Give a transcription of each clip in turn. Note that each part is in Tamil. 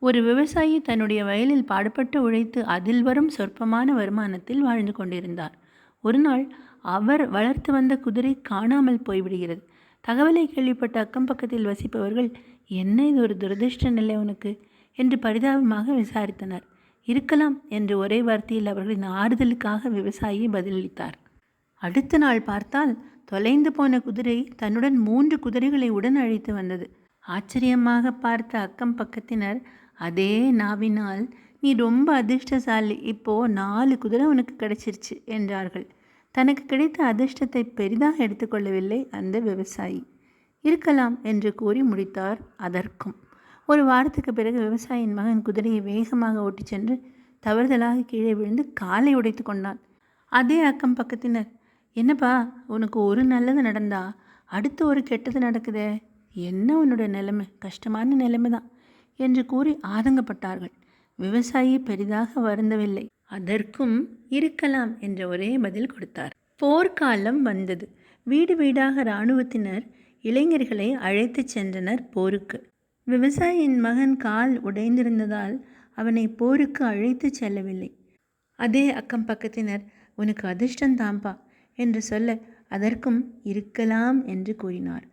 ஒரு விவசாயி தன்னுடைய வயலில் பாடுபட்டு உழைத்து அதில் வரும் சொற்பமான வருமானத்தில் வாழ்ந்து கொண்டிருந்தார். ஒரு நாள் அவர் வளர்த்து வந்த குதிரை காணாமல் போய்விடுகிறது. தகவலை கேள்விப்பட்ட அக்கம் பக்கத்தில் வசிப்பவர்கள், என்ன இது ஒரு துரதிர்ஷ்ட நிலை உனக்கு என்று பரிதாபமாக விசாரித்தனர். இருக்கலாம் என்று ஒரே வார்த்தையில் அவர்களின் ஆறுதலுக்காக விவசாயி பதிலளித்தார். அடுத்த நாள் பார்த்தால் தொலைந்து போன குதிரை தன்னுடன் 3 குதிரைகளை உடன் அழைத்து வந்தது. ஆச்சரியமாக பார்த்த அக்கம் பக்கத்தினர், அதே நாவினால், நீ ரொம்ப அதிர்ஷ்டசாலி, இப்போ 4 குதிரை உனக்கு கிடைச்சிருச்சு என்றார்கள். தனக்கு கிடைத்த அதிர்ஷ்டத்தை பெரிதாக எடுத்துக்கொள்ளவில்லை அந்த விவசாயி. இருக்கலாம் என்று கூறி முடித்தார். அதற்கும் ஒரு வாரத்துக்கு பிறகு விவசாயியின் மகன் குதிரையை வேகமாக ஓட்டிச் சென்று தவறுதலாக கீழே விழுந்து காலை உடைத்து கொண்டான். அதே அக்கம் பக்கத்தினர், என்னப்பா உனக்கு ஒரு நல்லது நடந்தா அடுத்து ஒரு கெட்டது நடக்குதே, என்ன உன்னோட நிலைமை, கஷ்டமான நிலைமை தான் என்று கூறி ஆதங்கப்பட்டார்கள். விவசாயி பெரிதாக வருந்தவில்லை. அதற்கும் இருக்கலாம் என்ற ஒரே பதில் கொடுத்தார். போர்க்காலம் வந்தது. வீடு வீடாக இராணுவத்தினர் இளைஞர்களை அழைத்து சென்றனர் போருக்கு. விவசாயியின் மகன் கால் உடைந்திருந்ததால் அவனை போருக்கு அழைத்து செல்லவில்லை. அதே அக்கம் பக்கத்தினர், உனக்கு அதிர்ஷ்டம் தாம்பா என்று சொல்ல அதற்கும் இருக்கலாம் என்று கூறினார்.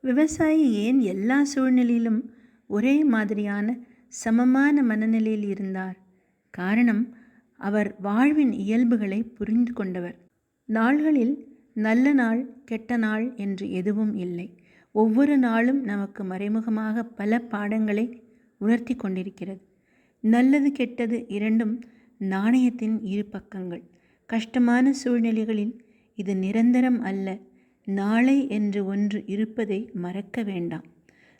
விவசாயி ஏன் எல்லா சூழ்நிலையிலும் ஒரே மாதிரியான சமமான மனநிலையில் இருந்தார்? காரணம், அவர் வாழ்வின் இயல்புகளை புரிந்து கொண்டவர். நாள்களில் நல்ல நாள் கெட்ட நாள் என்று எதுவும் இல்லை. ஒவ்வொரு நாளும் நமக்கு மறைமுகமாக பல பாடங்களை உணர்த்தி கொண்டிருக்கிறது. நல்லது கெட்டது இரண்டும் நாணயத்தின் இரு பக்கங்கள். கஷ்டமான சூழ்நிலைகளில் இது நிரந்தரம் அல்ல. நாளை என்று ஒன்று இருப்பதை மறக்க வேண்டாம்.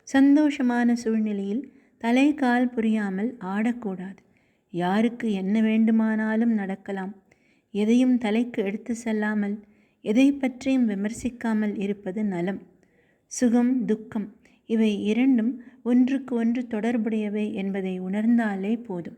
சந்தோஷமான சூழ்நிலையில் தலை கால் புரியாமல் ஆடக்கூடாது. யாருக்கு என்ன வேண்டுமானாலும் நடக்கலாம். எதையும் தலைக்கு எடுத்து செல்லாமல், எதை பற்றியும் விமர்சிக்காமல் இருப்பது நலம். சுகம் துக்கம் இவை இரண்டும் ஒன்றுக்கு ஒன்று தொடர்புடையவை என்பதை உணர்ந்தாலே போதும்.